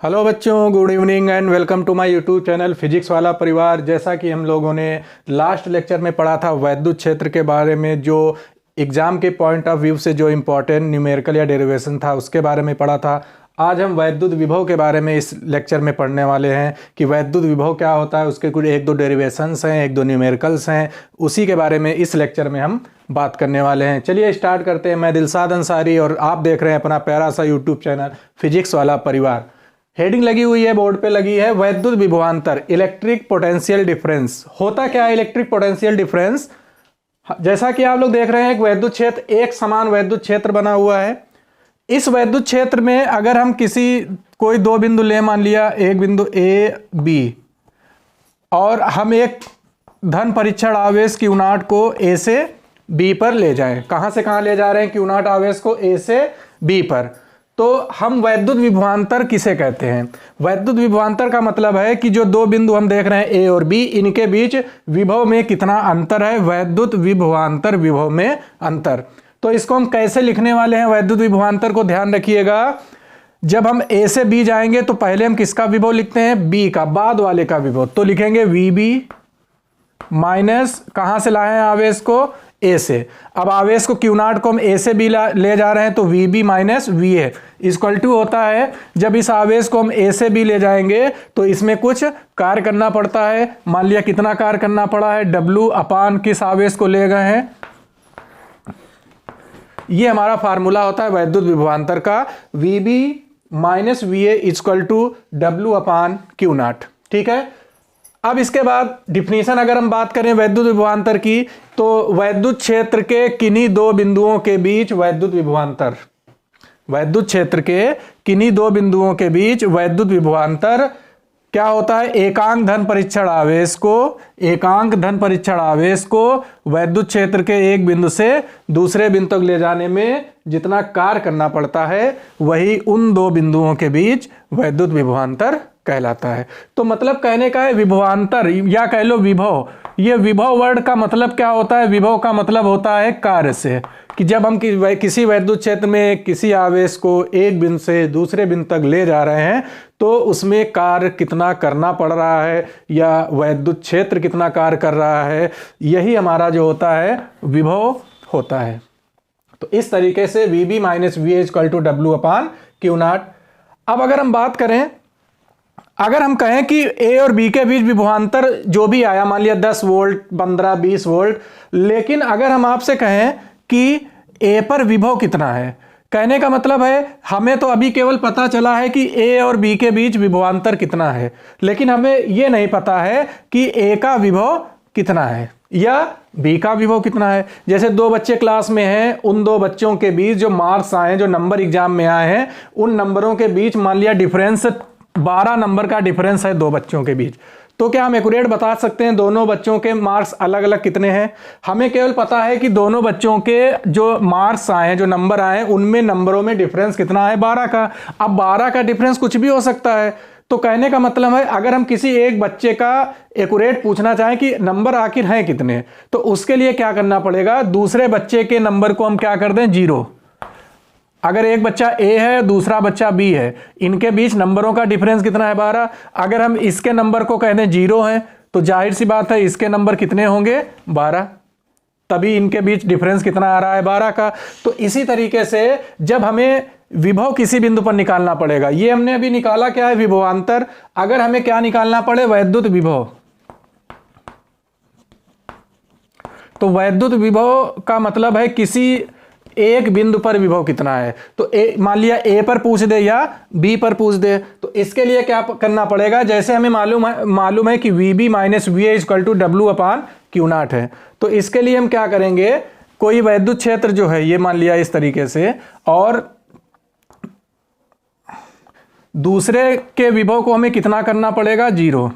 Hello बच्चों, good evening and welcome to my YouTube channel Physics Wallah परिवार। जैसा कि हम लोगों ने लास्ट लेक्चर में पढ़ा था वैद्युत क्षेत्र के बारे में, जो एग्जाम के पॉइंट ऑफ व्यू से जो इम्पोर्टेंट न्यूमेरिकल या डेरिवेशन था उसके बारे में पढ़ा था। आज हम वैद्युत विभव के बारे में इस लेक्चर में पढ़ने वाले हैं कि वैद्युत विभव क्या होता है, उसके कुछ एक दो डेरिवेशंस हैं, एक दो न्यूमेरिकल्स हैं, उसी के बारे में इस लेक्चर में हम बात करने वाले हैं। चलिए स्टार्ट करते हैं। मैं दिलशाद अंसारी और आप देख रहे हैं अपना प्यारा सा यूट्यूब चैनल फिजिक्स वाला परिवार। हेडिंग लगी हुई है, बोर्ड पे लगी है, वैद्युत विभवांतर, इलेक्ट्रिक पोटेंशियल डिफरेंस। होता क्या है इलेक्ट्रिक पोटेंशियल डिफरेंस? जैसा कि आप लोग देख रहे हैं एक वैद्युत क्षेत्र, एक समान वैद्युत क्षेत्र बना हुआ है। इस वैद्युत क्षेत्र में अगर हम कोई दो बिंदु ले, मान लिया एक बिंदु ए बी, और हम एक धन परीक्षण आवेश Q0 को ए से बी पर ले जाएं। कहां से कहां ले जा रहे हैं Q0 आवेश को? ए से बी पर। तो हम वैद्युत विभवांतर किसे कहते हैं? वैद्युत विभवांतर का मतलब है कि जो दो बिंदु हम देख रहे हैं ए और बी, इनके बीच विभव में कितना अंतर है, वैद्युत विभवांतर, विभव में अंतर। तो इसको हम कैसे लिखने वाले हैं वैद्युत विभवांतर को? ध्यान रखिएगा, जब हम ए से बी जाएंगे तो पहले हम किसका विभव लिखते हैं? बी का, बाद वाले का विभव। तो लिखेंगे वी बी माइनस, कहां से लाए हैं आवेश को? ए से। अब आवेश को Q0 को हम ए से बी ले जा रहे हैं, तो V B minus V A equal to होता है, जब इस आवेश को हम ए से बी ले जाएंगे तो इसमें कुछ कार्य करना पड़ता है। मान लिया कितना कार्य करना पड़ा है? W अपान किस आवेश को ले गए हैं, ये हमारा फार्मूला होता है वैद्युत विभवांतर का, V B minus V A equal to W upon Q0। ठीक है। अब इसके बाद डिफिनीशन अगर हम बात करें वैद्युत विभवांतर की, तो वैद्युत क्षेत्र के किन्हीं दो बिंदुओं के बीच वैद्युत विभवांतर, वैद्युत क्षेत्र के किन्हीं दो बिंदुओं के बीच वैद्युत विभवांतर क्या होता है? एकांक धन परीक्षण आवेश को, एकांक धन परीक्षण आवेश को वैद्युत क्षेत्र के एक बिंदु से दूसरे बिंदु तक ले जाने में जितना कार्य करना पड़ता है, वही उन दो बिंदुओं के बीच वैद्युत विभवांतर कहलाता है। तो मतलब कहने का है विभवांतर, या कह लो विभव। ये विभव वर्ड का मतलब क्या होता है? विभव का मतलब होता है कार्य से, कि जब हम किसी वैद्युत क्षेत्र में किसी आवेश को एक बिंदु से दूसरे बिंदु तक ले जा रहे हैं तो उसमें कार्य कितना करना पड़ रहा है, या वैद्युत क्षेत्र कितना कार्य कर रहा है, यही हमारा जो होता है विभव होता है। तो इस तरीके से V B minus V equal to W upon Q0। अब अगर हम बात करें, अगर हम कहें कि ए और बी के बीच विभवांतर जो भी आया, मान लिया 10 वोल्ट, 15, 20 वोल्ट, लेकिन अगर हम आपसे कहें कि ए पर विभव कितना है, कहने का मतलब है हमें तो अभी केवल पता चला है कि ए और बी के बीच विभवांतर कितना है, लेकिन हमें यह नहीं पता है कि ए का विभव कितना है या बी का विभव कितना है। जैसे दो बच्चे क्लास में हैं, उन दो बच्चों के बीच जो मार्क्स आए, जो नंबर एग्जाम में आए हैं, उन नंबरों के बीच मान लिया डिफरेंस 12 नंबर का डिफरेंस है दो बच्चों के बीच, तो क्या हम एक्यूरेट बता सकते हैं दोनों बच्चों के मार्क्स अलग अलग कितने हैं? हमें केवल पता है कि दोनों बच्चों के जो मार्क्स आए हैं, जो नंबर आए हैं, उनमें नंबरों में डिफरेंस कितना है? 12 का। अब 12 का डिफरेंस कुछ भी हो सकता है। तो कहने का मतलब है अगर हम किसी एक बच्चे का एक्यूरेट पूछना चाहें कि नंबर आखिर हैं कितने, तो उसके लिए क्या करना पड़ेगा? दूसरे बच्चे के नंबर को हम क्या कर दें? 0। अगर एक बच्चा ए है, दूसरा बच्चा बी है, इनके बीच नंबरों का डिफरेंस कितना है? 12। अगर हम इसके नंबर को कह दें 0 है, तो जाहिर सी बात है इसके नंबर कितने होंगे? 12। तभी इनके बीच डिफरेंस कितना आ रहा है? 12 का। तो इसी तरीके से जब हमें विभव किसी बिंदु पर निकालना पड़ेगा, ये हमने अभी निकाला क्या है? विभवांतर। अगर हमें क्या निकालना पड़े? वैद्युत विभव। तो वैद्युत विभव का मतलब है किसी एक बिंदु पर विभव कितना है। तो मान लिया ए पर पूछ दे या बी पर पूछ दे, तो इसके लिए क्या करना पड़ेगा? जैसे हमें मालूम है कि V B minus V A equal to W upon Q0 है, तो इसके लिए हम क्या करेंगे? कोई वैद्युत क्षेत्र जो है, ये मान लिया इस तरीके से, और दूसरे के विभव को हमें कितना करना पड़ेगा? 0।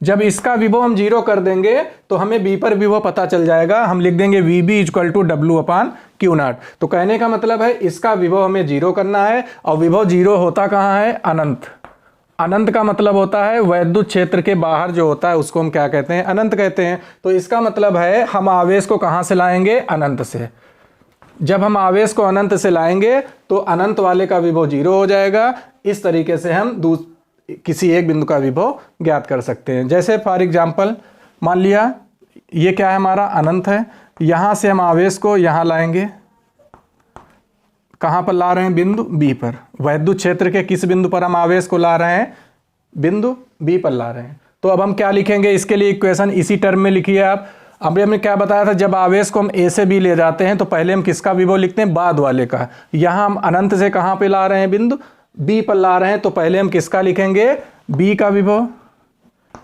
जब इसका विभव हम 0 कर देंगे तो हमें बी पर विभव पता चल जाएगा। हम लिख देंगे V B equal to W upon Q0। तो कहने का मतलब है इसका विभव हमें 0 करना है, और विभव 0 होता कहाँ है? अनंत। अनंत का मतलब होता है वैद्युत क्षेत्र के बाहर जो होता है उसको हम क्या कहते हैं? अनंत कहते हैं। तो इसका मतलब है हम आवेश को कहाँ से लाएंगे? अनंत से। जब हम आवेश को अनंत से लाएंगे तो अनंत वाले का विभव 0 हो जाएगा। इस तरीके से हम किसी एक बिंदु का विभव ज्ञात कर सकते हैं। जैसे फॉर एग्जांपल मान लिया ये क्या है, हमारा अनंत है, यहाँ से हम आवेश को यहाँ लाएंगे, कहाँ पर ला रहे हैं, बिंदु B पर। वैद्युत क्षेत्र के किस बिंदु पर हम आवेश को ला रहे हैं, बिंदु B पर ला रहे हैं। तो अब हम क्या लिखेंगे, इसके लिए इक्वेशन इसी टर्म में लिखिए आप। अभी हमने क्या बताया था, जब आवेश को हम A से B ले जाते हैं तो पहले हम किसका विभव लिखते हैं, बाद वाले का। यहाँ हम अनंत से कहाँ पे ला रहे हैं, बिंदु B पर ला रहे हैं, तो पहले हम किसका लिखेंगे, B का विभव,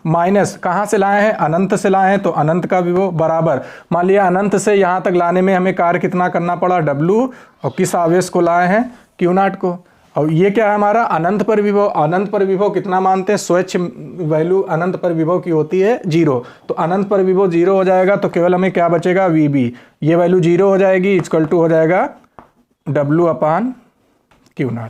माइनस कहाँ से लाए हैं, अनंत से लाए हैं, तो अनंत का विभव बराबर। मान लिया अनंत से यहाँ तक लाने में हमें कार्य कितना करना पड़ा, W, और किस आवेश को लाए हैं, Q0 को। और ये क्या है हमारा अनंत पर विभव। अनंत पर विभव कितना मानते हैं, स्वच्छ वैल्यू अनंत पर विभव की होती है 0। तो अनंत पर विभव 0 हो जाएगा तो केवल हमें क्या बचेगा, VB। ये वैल्यू 0 हो जाएगी, इक्वल टू हो जाएगा W/Q0।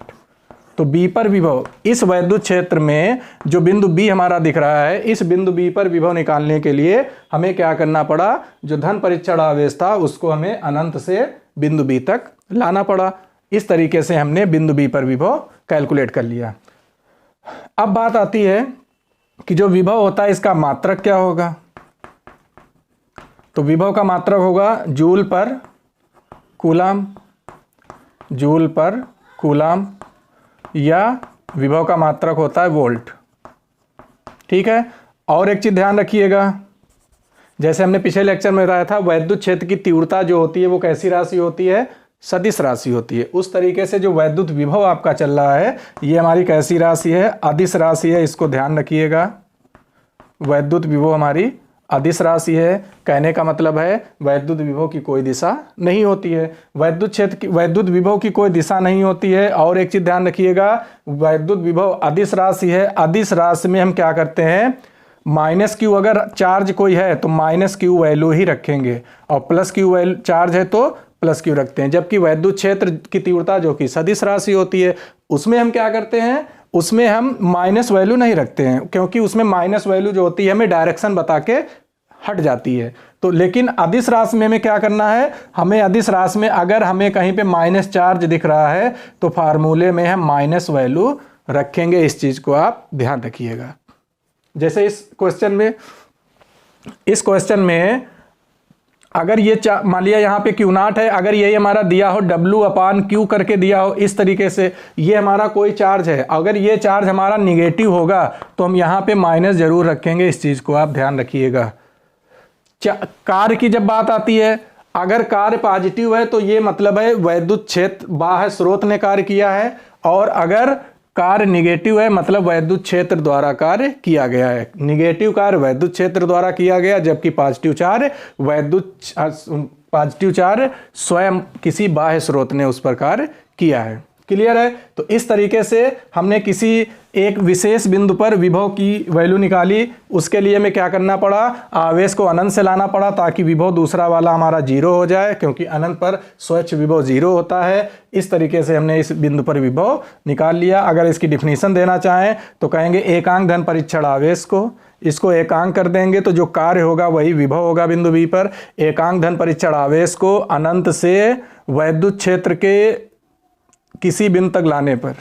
तो B पर विभव, इस वैद्युत क्षेत्र में जो बिंदु B हमारा दिख रहा है, इस बिंदु B पर विभव निकालने के लिए हमें क्या करना पड़ा, जो धन परीक्षण आवेश था उसको हमें अनंत से बिंदु B तक लाना पड़ा। इस तरीके से हमने बिंदु B पर विभव कैलकुलेट कर लिया। अब बात आती है कि जो विभव होता है इसका मात्रक क्या होगा। तो विभव का मात्रक होगा जूल पर कूलाम, जूल पर कूलाम, या विभव का मात्रक होता है वोल्ट। ठीक है। और एक चीज ध्यान रखिएगा, जैसे हमने पिछले लेक्चर में बताया था, वैद्युत क्षेत्र की तीव्रता जो होती है वो कैसी राशि होती है, सदिश राशि होती है। उस तरीके से जो वैद्युत विभव आपका चल रहा है ये हमारी कैसी राशि है, अदिश राशि है। इसको ध्यान रखिएगा, वैद्युत विभव हमारी अदिश राशि है। कहने का मतलब है वैद्युत विभव की कोई दिशा नहीं होती है। वैद्युत क्षेत्र की, वैद्युत विभव की कोई दिशा नहीं होती है। और एक चीज ध्यान रखिएगा, वैद्युत विभव अदिश राशि है। अदिश राशि में हम क्या करते हैं, -Q अगर चार्ज कोई है तो -Q वैल्यू ही रखेंगे, और +Q वैल्यू चार्ज है तो +Q रखते हैं। जबकि वैद्युत क्षेत्र की तीव्रता जो कि सदिश राशि होती है उसमें हम क्या करते हैं, उसमें हम माइनस वैल्यू नहीं रखते हैं, क्योंकि उसमें माइनस वैल्यू जो होती है हमें डायरेक्शन बता के हट जाती है। तो लेकिन अदिश राशि में हमें क्या करना है, हमें अदिश राशि में अगर हमें कहीं पे माइनस चार्ज दिख रहा है तो फार्मूले में हम माइनस वैल्यू रखेंगे। इस चीज को आप ध्यान रखिएगा। जैसे इस क्वेश्चन में अगर ये मान लिया यहाँ पे Q0 है, अगर यही हमारा दिया हो W/Q करके दिया हो इस तरीके से, ये हमारा कोई चार्ज है, अगर ये चार्ज हमारा निगेटिव होगा तो हम यहाँ पे माइनस जरूर रखेंगे। इस चीज को आप ध्यान रखिएगा। कार्य की जब बात आती है, अगर कार्य पॉजिटिव है तो ये मतलब है वैद्युत क्षेत्र बाह्य स्रोत ने कार्य किया है, और अगर कार्य निगेटिव है मतलब वैद्युत क्षेत्र द्वारा कार्य किया गया है। निगेटिव कार्य वैद्युत क्षेत्र द्वारा किया गया, जबकि पॉजिटिव चार्य स्वयं किसी बाह्य स्रोत ने उस पर कार्य किया है। क्लियर है। तो इस तरीके से हमने किसी एक विशेष बिंदु पर विभव की वैल्यू निकाली। उसके लिए हमें क्या करना पड़ा, आवेश को अनंत से लाना पड़ा ताकि विभव दूसरा वाला हमारा 0 हो जाए, क्योंकि अनंत पर स्वच्छ विभव 0 होता है। इस तरीके से हमने इस बिंदु पर विभव निकाल लिया। अगर इसकी डिफिनीशन देना चाहें तो कहेंगे एकांक धन परीक्षण आवेश को, इसको एकांक कर देंगे तो जो कार्य होगा वही विभव होगा बिंदु B पर। एकांक धन परीक्षण आवेश को अनंत से वैद्युत क्षेत्र के किसी बिंदु तक लाने पर,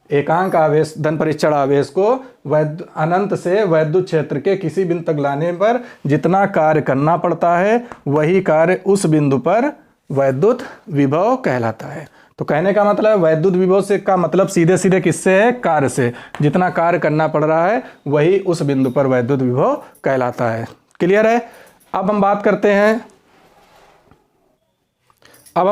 एकांक आवेश धन परीक्षण आवेश को अनंत से वैद्युत क्षेत्र के किसी बिंदु तक लाने पर जितना कार्य करना पड़ता है वही कार्य उस बिंदु पर वैद्युत विभव कहलाता है। तो कहने का मतलब वैद्युत विभव से का मतलब सीधे सीधे किससे है, कार्य से। जितना कार्य करना पड़ रहा है वही उस बिंदु पर वैद्युत विभव कहलाता है। क्लियर है। अब हम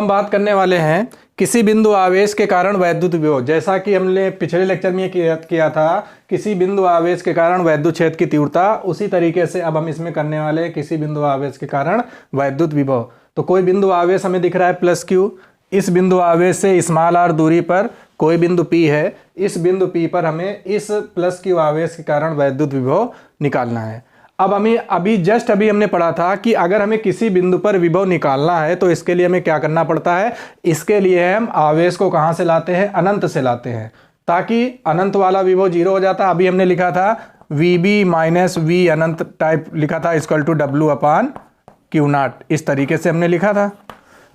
बात करने वाले हैं किसी बिंदु आवेश के कारण वैद्युत विभव। जैसा कि हमने पिछले लेक्चर में किया था, किसी बिंदु आवेश के कारण वैद्युत क्षेत्र की तीव्रता, उसी तरीके से अब हम इसमें करने वाले हैं किसी बिंदु आवेश के कारण वैद्युत विभव। तो कोई बिंदु आवेश हमें दिख रहा है +Q, इस बिंदु आवेश से r दूरी पर कोई बिंदु P है, इस बिंदु P पर हमें इस +Q आवेश के कारण वैद्युत विभव निकालना है। अब हमें अभी हमने पढ़ा था कि अगर हमें किसी बिंदु पर विभव निकालना है तो इसके लिए हमें क्या करना पड़ता है, इसके लिए हम आवेश को कहां से लाते हैं, अनंत से लाते हैं, ताकि अनंत वाला विभव 0 हो जाता। अभी हमने लिखा था VB - V अनंत टाइप लिखा था, = W/Q0, इस तरीके से हमने लिखा था।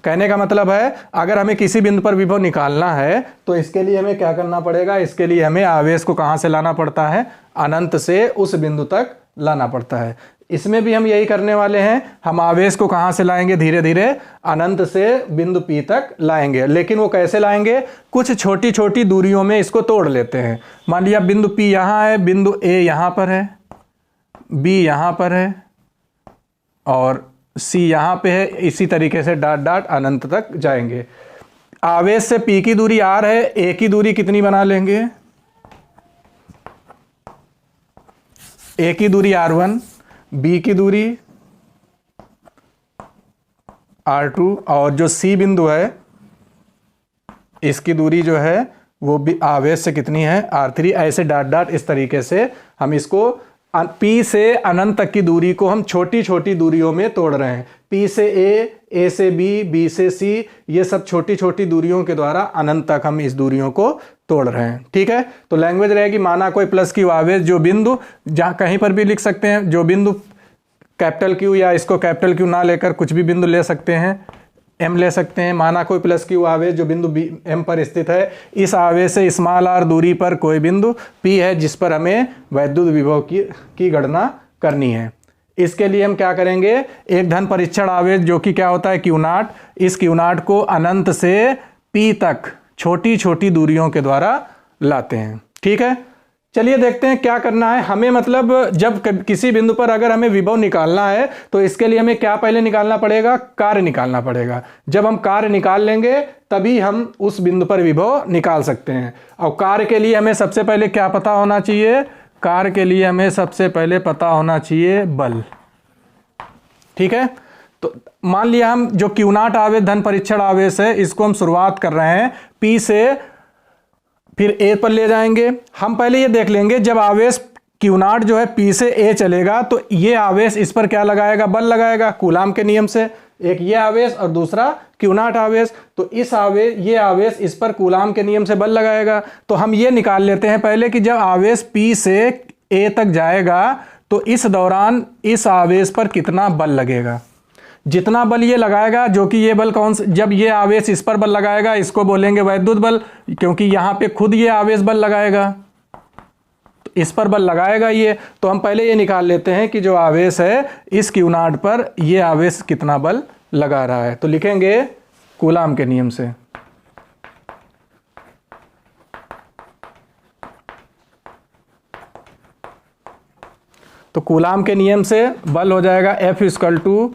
कहने का मतलब है अगर हमें किसी बिंदु पर विभव निकालना है तो इसके लिए हमें क्या करना पड़ेगा, इसके लिए हमें आवेश को कहाँ से लाना पड़ता है, अनंत से उस बिंदु तक लाना पड़ता है। इसमें भी हम यही करने वाले हैं, हम आवेश को कहाँ से लाएंगे, धीरे धीरे अनंत से बिंदु P तक लाएंगे। लेकिन वो कैसे लाएंगे, कुछ छोटी छोटी दूरियों में इसको तोड़ लेते हैं। मान लिया बिंदु P यहाँ है, बिंदु A यहाँ पर है, B यहाँ पर है और C यहाँ पे है। इसी तरीके से डॉट डॉट अनंत तक जाएंगे। आवेश से P की दूरी R है, A की दूरी कितनी बना लेंगे, A की दूरी R1, B की दूरी R2 और जो C बिंदु है इसकी दूरी जो है वो भी आवेश से कितनी है, R3। ऐसे डॉट डॉट इस तरीके से हम इसको P से अनंत तक की दूरी को हम छोटी छोटी दूरियों में तोड़ रहे हैं। P से A से B, B से C, ये सब छोटी छोटी दूरियों के द्वारा अनंत तक हम इस दूरियों को तोड़ रहे हैं। ठीक है, तो लैंग्वेज रहेगी माना कोई प्लस क्यू आवेश, जो बिंदु जहाँ कहीं पर भी लिख सकते हैं, जो बिंदु कैपिटल क्यू या इसको कैपिटल क्यू ना लेकर कुछ भी बिंदु ले सकते हैं, M ले सकते हैं। माना कोई प्लस क्यू आवेश जो बिंदु M पर स्थित है, इस आवेश से स्मॉल r दूरी पर कोई बिंदु P है जिस पर हमें वैद्युत विभव की गणना करनी है। इसके लिए हम क्या करेंगे, एक धन परीक्षण आवेश जो कि क्या होता है Q0, इस Q0 को अनंत से P तक छोटी छोटी दूरियों के द्वारा लाते हैं। ठीक है, चलिए देखते हैं क्या करना है हमें। मतलब जब किसी बिंदु पर अगर हमें विभव निकालना है तो इसके लिए हमें क्या पहले निकालना पड़ेगा, कार्य निकालना पड़ेगा। जब हम कार्य निकाल लेंगे तभी हम उस बिंदु पर विभव निकाल सकते हैं। और कार्य के लिए हमें सबसे पहले क्या पता होना चाहिए, कार्य के लिए हमें सबसे पहले पता होना चाहिए बल। ठीक है, तो मान लिया हम जो Q0 आवेश धन परीक्षण आवेश है इसको हम शुरुआत कर रहे हैं P से, फिर A पर ले जाएंगे। हम पहले ये देख लेंगे जब आवेश Q0 जो है P से A चलेगा तो ये आवेश इस पर क्या लगाएगा, बल लगाएगा कूलाम के नियम से। एक ये आवेश और दूसरा Q0 आवेश, तो इस आवेश ये आवेश इस पर कूलाम के नियम से बल लगाएगा। तो हम ये निकाल लेते हैं पहले कि जब आवेश P से A तक जाएगा तो इस दौरान इस आवेश पर कितना बल लगेगा। जितना बल ये लगाएगा, जो कि ये बल कौन सा, जब ये आवेश इस पर बल लगाएगा इसको बोलेंगे वैद्युत बल, क्योंकि यहाँ पे खुद ये आवेश बल लगाएगा, तो इस पर बल लगाएगा ये। तो हम पहले ये निकाल लेते हैं कि जो आवेश है इस Q0 पर ये आवेश कितना बल लगा रहा है। तो लिखेंगे कूलाम के नियम से। तो कूलाम के नियम से बल हो जाएगा F =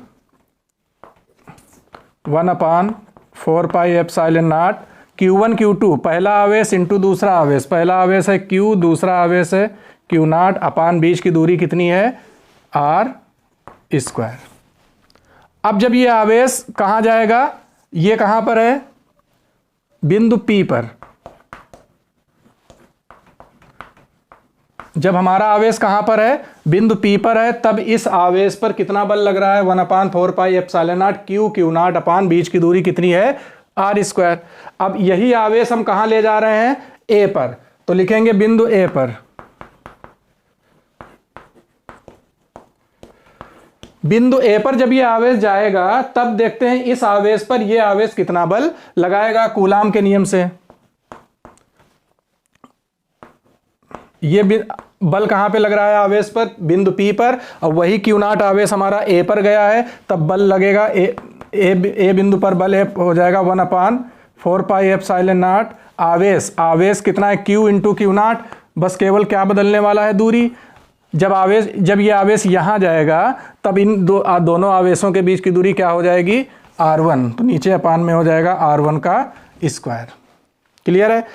1/4 pi epsilon naught Q1 Q2, पहला आवेश इंटू दूसरा आवेश। पहला आवेश है Q, दूसरा आवेश है Q0 अपान बीच की दूरी कितनी है, R²। अब जब ये आवेश कहाँ जाएगा, ये कहाँ पर है, बिंदु P पर। जब हमारा आवेश कहाँ पर है, बिंदु P पर है, तब इस आवेश पर कितना बल लग रहा है, 1/4 पाई एप्सिलॉन नॉट Q0 अपान बीच की दूरी कितनी है, R²। अब यही आवेश हम कहाँ ले जा रहे हैं, A पर। तो लिखेंगे बिंदु A पर। बिंदु A पर जब ये आवेश जाएगा तब देखते हैं इस आवेश पर ये आवेश कितना बल लगाएगा कूलाम के नियम से। ये बल कहाँ पे लग रहा है आवेश पर, बिंदु P पर, और वही Q0 आवेश हमारा A पर गया है, तब बल लगेगा A बिंदु पर बल हो जाएगा 1/4 पाई एप्सिलॉन नॉट। आवेश कितना है, Q इंटू Q0, बस केवल क्या बदलने वाला है, दूरी। जब ये आवेश यहाँ जाएगा तब इन दोनों आवेशों के बीच की दूरी क्या हो जाएगी, R1। तो नीचे अपान में हो जाएगा R1 का स्क्वायर। क्लियर है।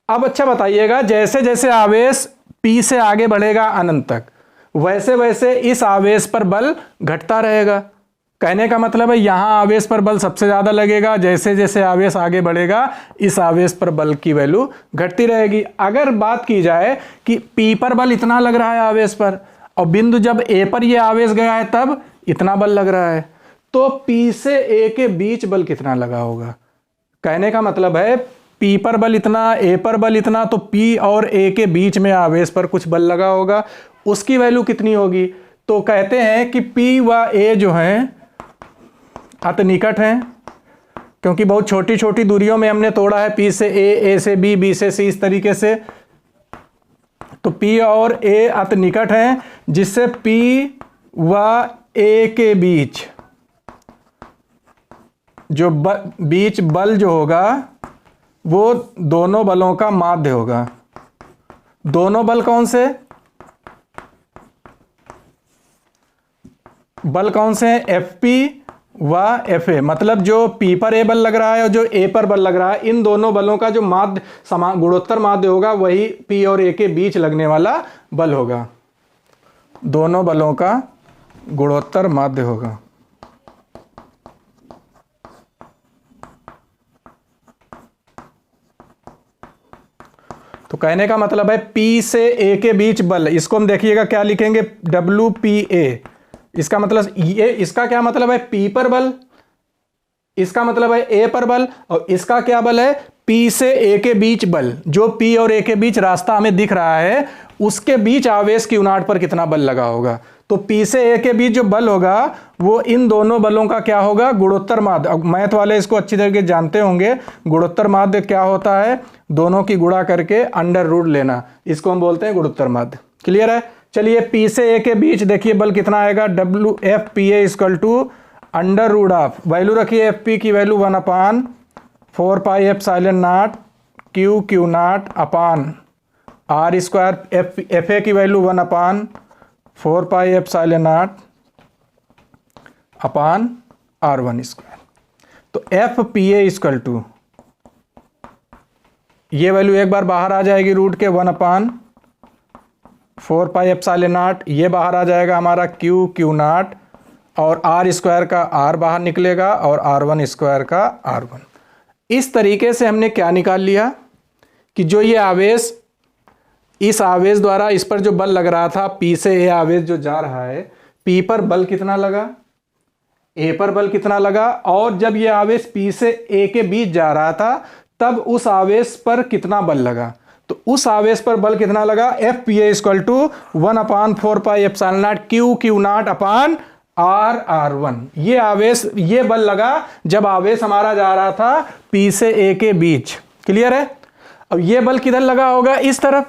अब अच्छा बताइएगा, जैसे जैसे आवेश P से आगे बढ़ेगा अनंत तक, वैसे वैसे इस आवेश पर बल घटता रहेगा। कहने का मतलब है यहाँ आवेश पर बल सबसे ज़्यादा लगेगा, जैसे जैसे आवेश आगे बढ़ेगा इस आवेश पर बल की वैल्यू घटती रहेगी। अगर बात की जाए कि P पर बल इतना लग रहा है आवेश पर, और बिंदु जब A पर ये आवेश गया है तब इतना बल लग रहा है, तो P से A के बीच बल कितना लगा होगा। कहने का मतलब है P पर बल इतना, A पर बल इतना, तो P और A के बीच में आवेश पर कुछ बल लगा होगा, उसकी वैल्यू कितनी होगी। तो कहते हैं कि P व A जो हैं अति निकट हैं, क्योंकि बहुत छोटी छोटी दूरियों में हमने तोड़ा है, P से A, A से B, B से C, इस तरीके से। तो P और A अति निकट हैं, जिससे P व A के बीच जो बीच बल जो होगा वो दोनों बलों का माध्य होगा। दोनों बल कौन से? बल कौन से हैं? Fp व Fa, मतलब जो P पर A बल लग रहा है और जो A पर बल लग रहा है, इन दोनों बलों का जो माध्य समान गुणोत्तर माध्य होगा वही P और A के बीच लगने वाला बल होगा। दोनों बलों का गुणोत्तर माध्य होगा। तो कहने का मतलब है P से A के बीच बल, इसको हम देखिएगा क्या लिखेंगे, WPA। इसका मतलब ये, इसका क्या मतलब है? P पर बल, इसका मतलब है A पर बल, और इसका क्या बल है? P से A के बीच बल। जो P और A के बीच रास्ता हमें दिख रहा है, उसके बीच आवेश की उनाट पर कितना बल लगा होगा। तो P से A के बीच जो बल होगा वो इन दोनों बलों का क्या होगा? गुणोत्तर माध्य। अब मैथ वाले इसको अच्छी तरीके जानते होंगे, गुणोत्तर माध्य क्या होता है? दोनों की गुणा करके अंडर रूट लेना, इसको हम बोलते हैं गुणोत्तर माध्य। क्लियर है? चलिए P से A के बीच देखिए बल कितना आएगा, WFPA equal to under root of, value रखिए FP की value 1/4 pi epsilon naught Q naught upon R square, FA की value 1/4 pi epsilon naught upon R1 square. तो FPA इक्वल टू, ये वैल्यू एक बार बाहर आ जाएगी रूट के 1/4 पाई एप्सिलॉन नॉट, ये बाहर आ जाएगा हमारा Q नॉट, और R स्क्वायर का R बाहर निकलेगा और R1 स्क्वायर का R1। इस तरीके से हमने क्या निकाल लिया कि जो ये आवेश, इस आवेश द्वारा इस पर जो बल लग रहा था, P से A आवेश जो जा रहा है, P पर बल कितना लगा, A पर बल कितना लगा, और जब ये आवेश P से A के बीच जा रहा था तब उस आवेश पर कितना बल लगा। तो उस आवेश पर बल कितना लगा, FPA equal to 1/4 pi epsilon naught Q naught upon R1। ये आवेश, ये बल लगा जब आवेश हमारा जा रहा था P से A के बीच। क्लियर है? अब ये बल किधर लगा होगा? इस तरफ,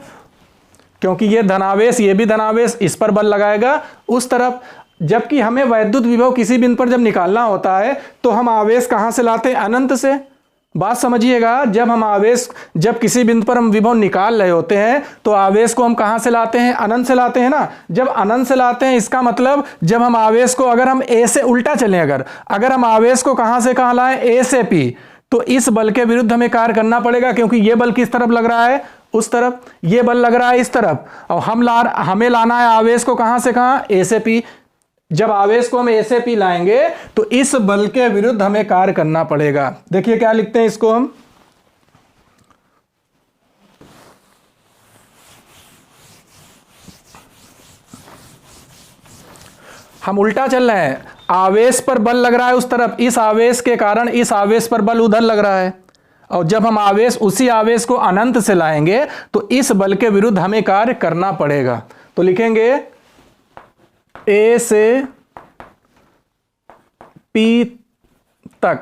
क्योंकि ये धनावेश, ये भी धनावेश, इस पर बल लगाएगा उस तरफ। जबकि हमें वैद्युत विभव किसी बिंदु पर जब निकालना होता है तो हम आवेश कहां से लाते हैं? अनंत से। बात समझिएगा, जब हम आवेश, जब किसी बिंदु पर हम विभव निकाल रहे होते हैं तो आवेश को हम कहां से लाते हैं? अनंत से लाते हैं ना। जब अनंत से लाते हैं, इसका मतलब जब हम आवेश को, अगर हम A से उल्टा चलें, अगर हम आवेश को कहां से कहां लाएं? A से P, तो इस बल के विरुद्ध हमें कार्य करना पड़ेगा, क्योंकि ये बल किस तरफ लग रहा है? उस तरफ। ये बल लग रहा है इस तरफ, और हमें लाना है आवेश को कहां से कहां? A से P। जब आवेश को हम A से P लाएंगे तो इस बल के विरुद्ध हमें कार्य करना पड़ेगा। देखिए क्या लिखते हैं इसको हम उल्टा चल रहे हैं। आवेश पर बल लग रहा है उस तरफ, इस आवेश के कारण इस आवेश पर बल उधर लग रहा है, और जब हम आवेश, उसी आवेश को अनंत से लाएंगे तो इस बल के विरुद्ध हमें कार्य करना पड़ेगा। तो लिखेंगे A से P तक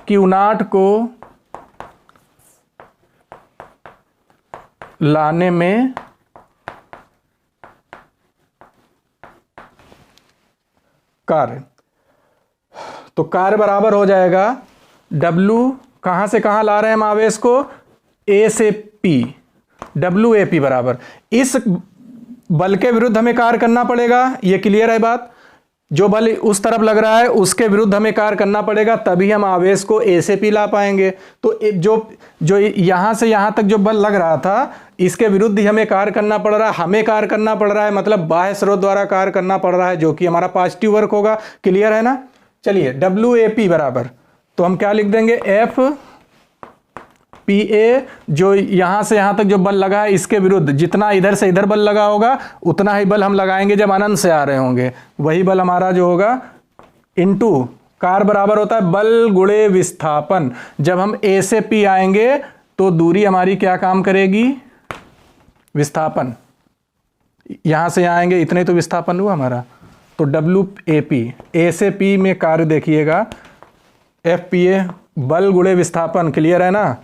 Q नॉट को लाने में कार्य, तो कार्य बराबर हो जाएगा W, कहां से कहां ला रहे हैं हम आवेश को? A से P, WAP बराबर, इस बल के विरुद्ध हमें कार्य करना पड़ेगा। ये क्लियर है बात? जो बल उस तरफ लग रहा है उसके विरुद्ध हमें कार्य करना पड़ेगा, तभी हम आवेश को A से P ला पाएंगे। तो जो यहां से यहां तक जो बल लग रहा था, इसके विरुद्ध ही हमें कार्य करना पड़ रहा है। हमें कार्य करना पड़ रहा है मतलब बाह्य स्रोत द्वारा कार्य करना पड़ रहा है, जो कि हमारा पॉजिटिव वर्क होगा। क्लियर है ना? चलिए WAP बराबर, तो हम क्या लिख देंगे? FPA, जो यहां से यहां तक जो बल लगा है इसके विरुद्ध, जितना इधर से इधर बल लगा होगा उतना ही बल हम लगाएंगे जब अनंत से आ रहे होंगे। वही बल हमारा जो होगा इनटू कार्य बराबर होता है बल गुणे विस्थापन। जब हम A से P आएंगे तो दूरी हमारी क्या काम करेगी? विस्थापन। यहां से यहां आएंगे, इतने तो विस्थापन हुआ हमारा, तो डब्ल्यू ए पी, ए से पी में कार्य देखिएगा एफ पी ए, बल गुणे विस्थापन, क्लियर है ना,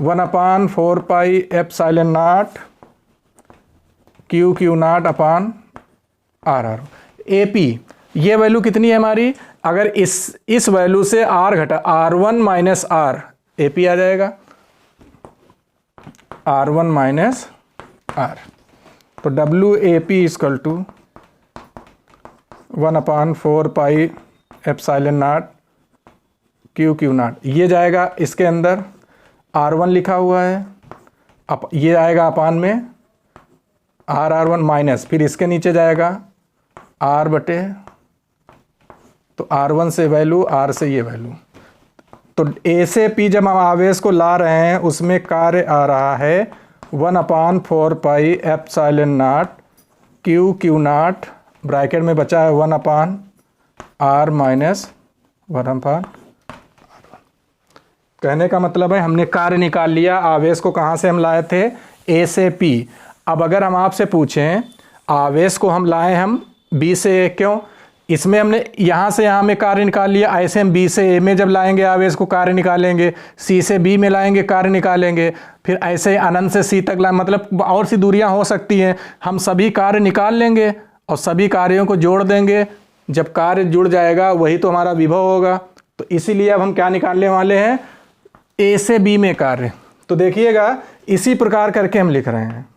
1/4 pi epsilon not Q Q naught upon R R. A P ये वैल्यू कितनी है हमारी, अगर इस वैल्यू से आर घटा R1 minus R, A P आ जाएगा R1 माइनस आर। तो W A P equal to 1/4 pi epsilon not Q Q not, ये जाएगा इसके अंदर R1 लिखा हुआ है, ये आएगा अपान में R1 माइनस, फिर इसके नीचे जाएगा R बटे, तो R1 से वैल्यू, R से ये वैल्यू। तो A से P जब हम आवेश को ला रहे हैं उसमें कार्य आ रहा है 1/4 pi epsilon not Q Q not, bracket में बचा है 1/R माइनस 1/R। कहने का मतलब है हमने कार्य निकाल लिया, आवेश को कहाँ से हम लाए थे, A से P। अब अगर हम आपसे पूछें आवेश को हम लाए हम B से A, क्यों, इसमें हमने यहाँ से यहाँ में कार्य निकाल लिया, ऐसे हम B से A में जब लाएंगे आवेश को कार्य निकालेंगे, C से B में लाएंगे कार्य निकालेंगे, फिर ऐसे अनंत से C तक लाए, मतलब और सी दूरियाँ हो सकती हैं, हम सभी कार्य निकाल लेंगे और सभी कार्यों को जोड़ देंगे, जब कार्य जुड़ जाएगा वही तो हमारा विभव होगा। तो इसीलिए अब हम क्या निकालने वाले हैं, A से B में कार्य। तो देखिएगा इसी प्रकार करके हम लिख रहे हैं।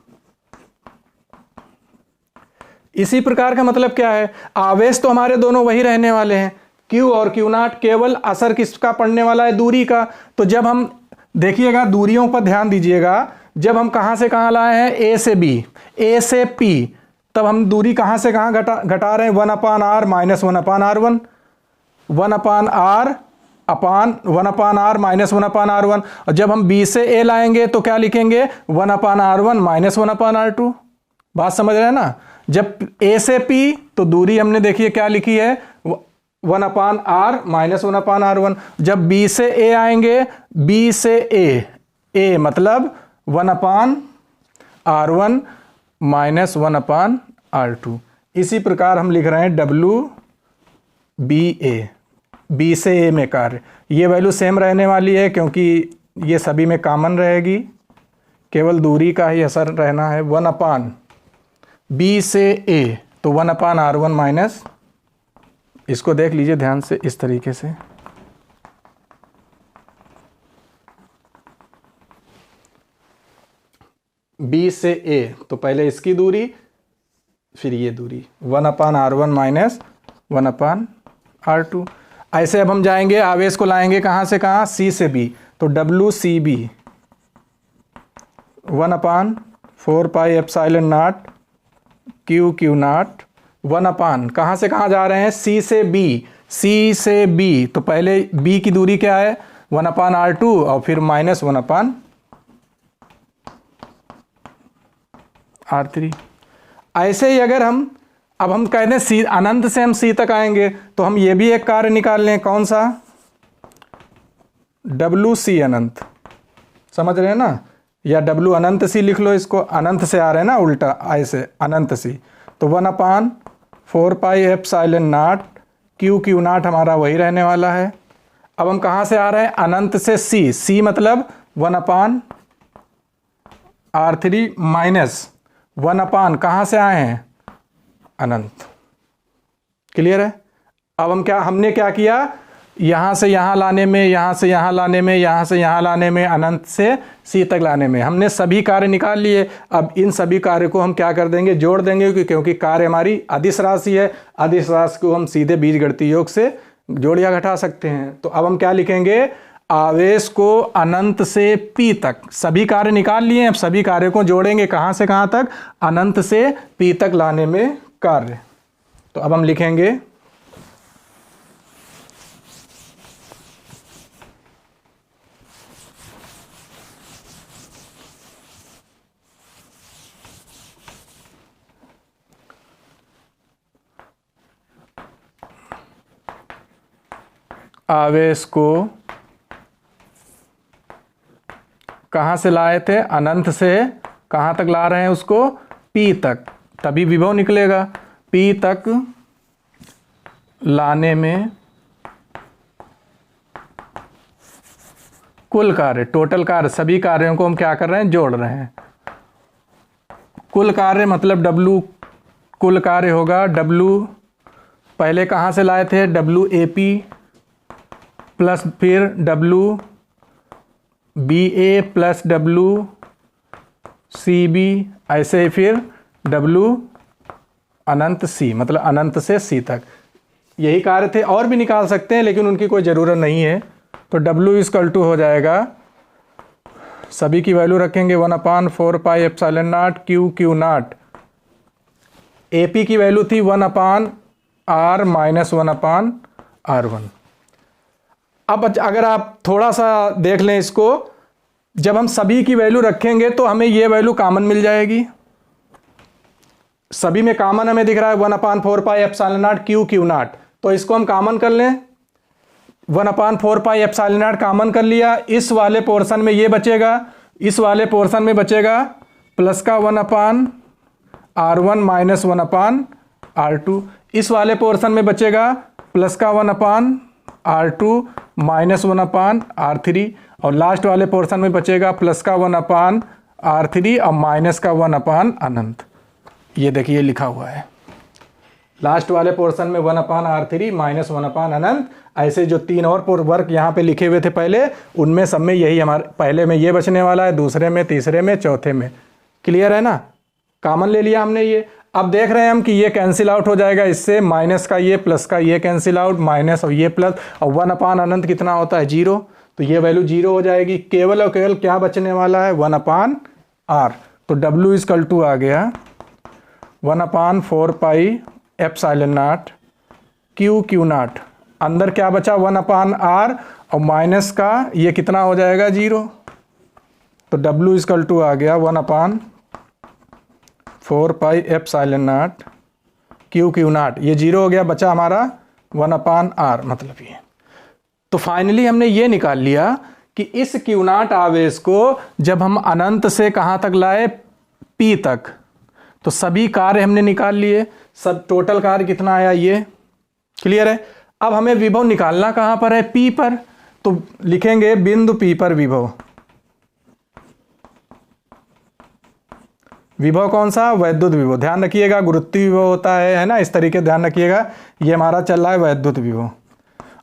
इसी प्रकार का मतलब क्या है, आवेश तो हमारे दोनों वही रहने वाले हैं Q और Q नॉट, केवल असर किसका पड़ने वाला है, दूरी का। तो जब हम देखिएगा दूरियों पर ध्यान दीजिएगा, जब हम कहाँ से कहाँ लाए हैं, A से B, A से P, तब हम दूरी कहाँ से कहाँ घटा रहे हैं, 1/R माइनस 1/R1, 1/R अपान 1/R माइनस 1/R1। और जब हम B से A लाएंगे तो क्या लिखेंगे, 1/R1 माइनस 1/R2। बात समझ रहे हैं ना। जब A से P तो दूरी हमने देखिए क्या लिखी है, 1/R माइनस 1/R1। जब B से A आएंगे, B से A मतलब 1/R1 माइनस 1/R2। इसी प्रकार हम लिख रहे हैं WBA, B से A में कार्य, ये वैल्यू सेम रहने वाली है क्योंकि ये सभी में कॉमन रहेगी, केवल दूरी का ही असर रहना है। 1/B से A तो 1/R1 माइनस, इसको देख लीजिए ध्यान से इस तरीके से, B से A तो पहले इसकी दूरी फिर ये दूरी 1/R1 माइनस 1/R2। ऐसे अब हम जाएंगे आवेश को लाएंगे कहाँ से कहाँ, C से B, तो WCB 1/4 pi epsilon not Q Q not, 1/, कहाँ से कहाँ जा रहे हैं, C से B, C से B तो पहले B की दूरी क्या है 1/R2 और फिर माइनस 1/R3। ऐसे ही अगर हम अब हम कहते हैं C अनंत से हम C तक आएंगे तो हम ये भी एक कार्य निकाल लें, कौन सा, WC अनंत, समझ रहे हैं ना, या W अनंत C लिख लो, इसको अनंत से आ रहे हैं ना उल्टा, ऐसे अनंत C तो 1/4 pi epsilon not Q Q not हमारा वही रहने वाला है। अब हम कहाँ से आ रहे हैं, अनंत से C, C मतलब 1/R3 माइनस 1/, कहाँ से आए हैं, अनंत। क्लियर है। अब हम हमने क्या किया, यहाँ से यहाँ लाने में, यहाँ से यहाँ लाने में, यहाँ से यहाँ लाने में, अनंत से C तक लाने में हमने सभी कार्य निकाल लिए। अब इन सभी कार्य को हम क्या कर देंगे, जोड़ देंगे, क्योंकि कार्य हमारी अदिश राशि है, अदिश राशि को हम सीधे बीजगणितीय योग से जोड़ या घटा सकते हैं। तो अब हम क्या लिखेंगे, आवेश को अनंत से P तक सभी कार्य निकाल लिए, अब सभी कार्यों को जोड़ेंगे कहाँ से कहाँ तक, अनंत से P तक लाने में कार्य। तो अब हम लिखेंगे आवेश को कहाँ से लाए थे, अनंत से कहाँ तक ला रहे हैं उसको, P तक, तभी विभव निकलेगा। P तक लाने में कुल कार्य, टोटल कार्य, सभी कार्यों को हम क्या कर रहे हैं, जोड़ रहे हैं। कुल कार्य मतलब W, कुल कार्य होगा W, पहले कहाँ से लाए थे, WAP प्लस फिर WBA प्लस WCB, ऐसे ही फिर W अनंत C, मतलब अनंत से C तक। यही कार्य थे, और भी निकाल सकते हैं लेकिन उनकी कोई ज़रूरत नहीं है। तो W इक्वल टू हो जाएगा, सभी की वैल्यू रखेंगे 1/4πε0 Q नॉट। AP की वैल्यू थी 1/R माइनस 1/R1। अब अगर आप थोड़ा सा देख लें इसको, जब हम सभी की वैल्यू रखेंगे तो हमें ये वैल्यू कॉमन मिल जाएगी। सभी में कॉमन हमें दिख रहा है 1/4πε0 Q नॉट, तो इसको हम कॉमन कर लें। 1/4πε0 कॉमन कर लिया, इस वाले पोर्शन में ये बचेगा, इस वाले पोर्शन में बचेगा प्लस का 1/R1 माइनस 1/R2, इस वाले पोर्शन में बचेगा प्लस का 1/R2 माइनस 1/R3, और लास्ट वाले पोर्शन में बचेगा प्लस का 1/R3 और माइनस का 1/अनंत। ये देखिए लिखा हुआ है, लास्ट वाले पोर्शन में 1/R3 माइनस 1/अनंत। ऐसे जो तीन और वर्क यहाँ पे लिखे हुए थे पहले, उनमें सब में यही हमारे, पहले में ये बचने वाला है, दूसरे में, तीसरे में, चौथे में। क्लियर है ना, कॉमन ले लिया हमने ये। अब देख रहे हैं हम कि ये कैंसिल आउट हो जाएगा इससे, माइनस का ये प्लस का ये कैंसिल आउट, माइनस और ये प्लस, और 1/अनंत कितना होता है, 0, तो ये वैल्यू 0 हो जाएगी। केवल और केवल क्या बचने वाला है, 1/R। तो W इक्वल टू आ गया 1/4πε0 Q नॉट, अंदर क्या बचा 1/R, और माइनस का ये कितना हो जाएगा, 0। तो W इक्वल टू आ गया 1/4πε0 Q नॉट, ये 0 हो गया, बचा हमारा 1/R, मतलब ये। तो फाइनली हमने ये निकाल लिया कि इस Q नॉट आवेश को जब हम अनंत से कहाँ तक लाए, P तक, तो सभी कार्य हमने निकाल लिए, सब टोटल कार्य कितना आया, ये क्लियर है। अब हमें विभव निकालना कहाँ पर है, P पर, तो लिखेंगे बिंदु P पर विभव। विभव कौन सा, वैद्युत विभव। ध्यान रखिएगा गुरुत्वीय विभव होता है ना, इस तरीके ध्यान रखिएगा। ये हमारा चल रहा है वैद्युत विभव,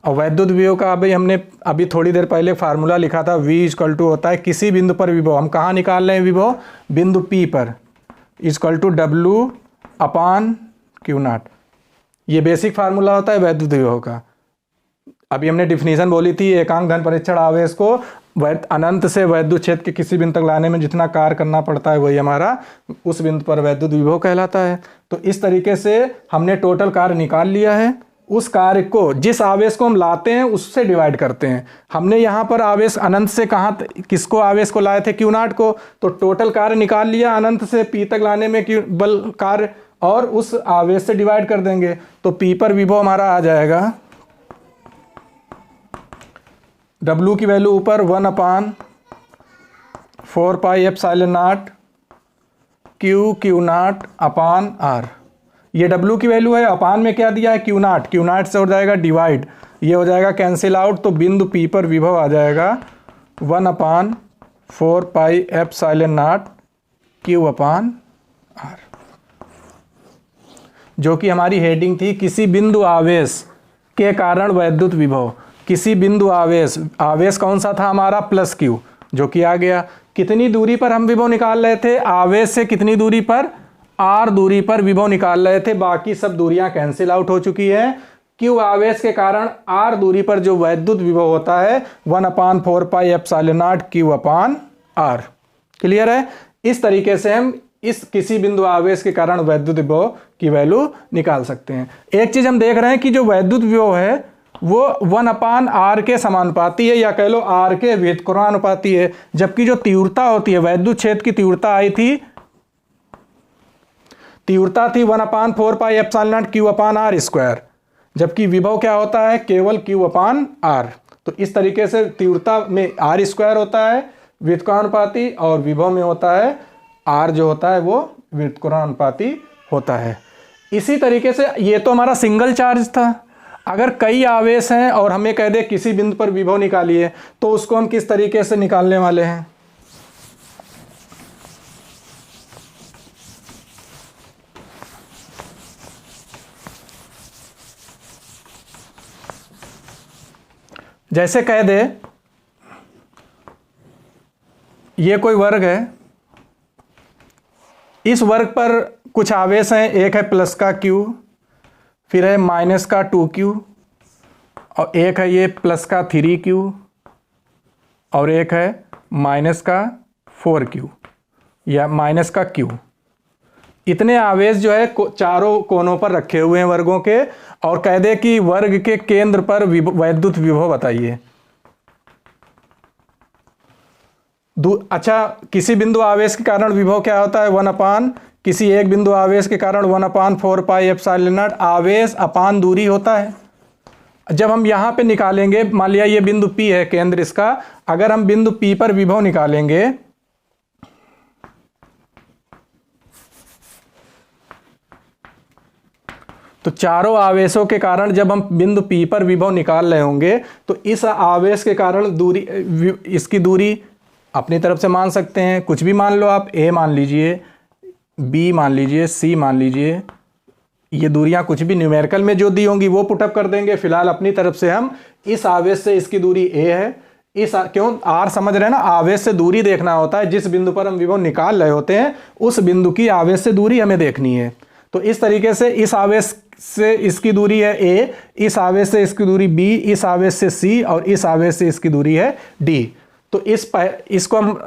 और वैद्युत विभव का अभी हमने अभी थोड़ी देर पहले फार्मूला लिखा था, V इक्वल टू होता है किसी बिंदु पर विभव। हम कहाँ निकाल रहे हैं विभव, बिंदु P पर, इक्वल टू W/Q नॉट। ये बेसिक फार्मूला होता है वैद्युत विभव का। अभी हमने डिफिनीशन बोली थी, एकांक धन परीक्षण आवेश को अनंत से वैद्युत क्षेत्र के किसी बिंदु तक लाने में जितना कार्य करना पड़ता है, वही हमारा उस बिंदु पर वैद्युत विभव कहलाता है। तो इस तरीके से हमने टोटल कार्य निकाल लिया है। उस कार्य को, जिस आवेश को हम लाते हैं उससे डिवाइड करते हैं। हमने यहाँ पर आवेश अनंत से कहाँ, किसको आवेश को लाए थे, Q नॉट को, तो टोटल कार्य निकाल लिया अनंत से P तक लाने में Q बल कार्य, और उस आवेश से डिवाइड कर देंगे। तो P पर विभव हमारा आ जाएगा, W की वैल्यू ऊपर 1/4πε0 Q नॉट अपान R। ये W की वैल्यू है, अपान में क्या दिया है, Q नॉट से हो जाएगा डिवाइड, ये हो जाएगा कैंसिल आउट। तो बिंदु P पर विभव आ जाएगा 1/4πε0 Q/R, जो कि हमारी हेडिंग थी, किसी बिंदु आवेश के कारण वैद्युत विभव। किसी बिंदु आवेश कौन सा था हमारा, प्लस Q, जो कि आ गया। कितनी दूरी पर हम विभव निकाल रहे थे, आवेश से कितनी दूरी पर, R दूरी पर विभव निकाल रहे थे। बाकी सब दूरियां कैंसिल आउट हो चुकी है। Q आवेश के कारण R दूरी पर जो वैद्युत विभव होता है 1/4πε0 Q/R। क्लियर है। इस तरीके से हम इस किसी बिंदु आवेश के कारण वैद्युत विभव की वैल्यू निकाल सकते हैं। एक चीज हम देख रहे हैं कि जो वैद्युत विभव है वो 1/R के समानुपाती है, या कह लो R के व्युत्क्रमानुपाती है। जबकि जो तीव्रता होती है, वैद्युत क्षेत्र की तीव्रता आई थी, तीव्रता थी 1/4πε0 Q/R², जबकि विभव क्या होता है, केवल Q/R। तो इस तरीके से तीव्रता में R² होता है व्युत्क्रमानुपाती, और विभव में होता है R जो होता है वो व्युत्क्रमानुपाती होता है। इसी तरीके से ये तो हमारा सिंगल चार्ज था। अगर कई आवेश हैं और हमें कह दे किसी बिंदु पर विभव निकालिए, तो उसको हम किस तरीके से निकालने वाले हैं? जैसे कह दे ये कोई वर्ग है, इस वर्ग पर कुछ आवेश हैं, एक है प्लस का Q, फिर है माइनस का 2Q, और एक है ये प्लस का 3Q, और एक है माइनस का 4Q या माइनस का Q। इतने आवेश जो है चारों कोनों पर रखे हुए हैं वर्गों के, और कह दे कि वर्ग के केंद्र पर वैद्युत विभव बताइए। अच्छा, किसी बिंदु आवेश के कारण विभव क्या होता है? 1/, किसी एक बिंदु आवेश के कारण 1/4 पाई एप्सिलॉन नॉट, आवेश अपान दूरी होता है। जब हम यहाँ पे निकालेंगे, मान लिया ये बिंदु P है केंद्र इसका, अगर हम बिंदु P पर विभव निकालेंगे तो चारों आवेशों के कारण जब हम बिंदु P पर विभव निकाल रहे होंगे तो इस आवेश के कारण दूरी, इसकी दूरी अपनी तरफ से मान सकते हैं, कुछ भी मान लो आप, A मान लीजिए, B मान लीजिए, C मान लीजिए, ये दूरियां कुछ भी न्यूमेरिकल में जो दी होंगी वो पुटअप कर देंगे। फिलहाल अपनी तरफ से हम इस आवेश से इसकी दूरी A है, क्यों R समझ रहे हैं ना, आवेश से दूरी देखना होता है, जिस बिंदु पर हम विभव निकाल रहे होते हैं उस बिंदु की आवेश से दूरी हमें देखनी है। तो इस तरीके से इस आवेश से इसकी दूरी है A, इस आवेश से इसकी दूरी B, इस आवेश से C, और इस आवेश से इसकी दूरी है D। तो इसको हम,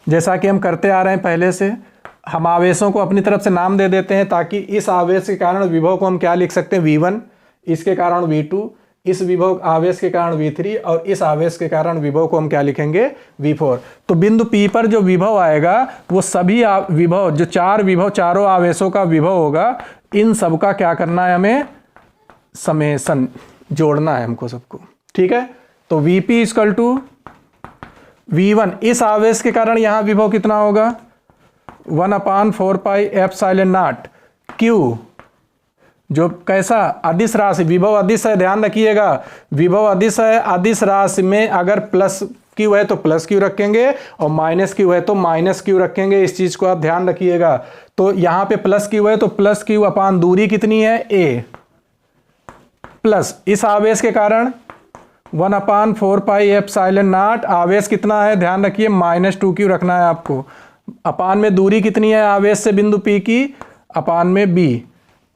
जैसा कि हम करते आ रहे हैं पहले से, हम आवेशों को अपनी तरफ से नाम दे देते हैं, ताकि इस आवेश के कारण विभव को हम क्या लिख सकते हैं? V1, इसके कारण V2, इस विभव आवेश के कारण V3, और इस आवेश के कारण विभव को हम क्या लिखेंगे? V4। तो बिंदु P पर जो विभव आएगा वो सभी विभव, जो चार विभव, चारों आवेशों का विभव होगा, इन सब का क्या करना है? हमें समेशन जोड़ना है हमको सबको, ठीक है। तो Vp इक्वल टू V1, इस आवेश के कारण यहां विभव कितना होगा? 1/4 पाई एप्सिलॉन नॉट Q, जो कैसा? अदिश राशि, विभव अदिश है, ध्यान रखिएगा, विभव अदिश है। अदिश राशि में अगर प्लस Q है तो प्लस Q रखेंगे, और माइनस Q है तो माइनस Q रखेंगे, इस चीज को आप ध्यान रखिएगा। तो यहां पे प्लस Q है तो प्लस Q अपान दूरी कितनी है? A, प्लस इस आवेश के कारण 1/4 पाई एप्सिलॉन नॉट, आवेश कितना है? ध्यान रखिए, -2Q रखना है आपको, अपान में दूरी कितनी है आवेश से बिंदु P की? अपान में B,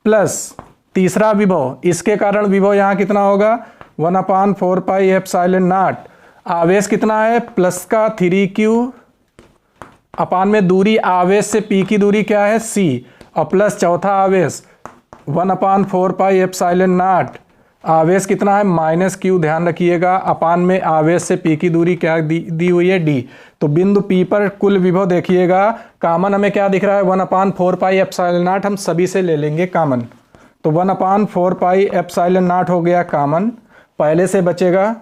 प्लस तीसरा विभव, इसके कारण विभव यहां कितना होगा? 1/4 पाई एप्सिलॉन नॉट, आवेश कितना है? प्लस का 3Q, अपान में दूरी आवेश से P की दूरी क्या है? C, और प्लस चौथा आवेश 1/4 पाई एप्सिलॉन नॉट, आवेश कितना है? -Q, ध्यान रखिएगा, अपान में आवेश से P की दूरी क्या दी हुई है? D। तो बिंदु P पर कुल विभव देखिएगा, कॉमन हमें क्या दिख रहा है? 1/4 पाई एप्सिलॉन नॉट, हम सभी से ले लेंगे कॉमन। तो 1/4 पाई एप्सिलॉन नॉट हो गया कॉमन, पहले से बचेगा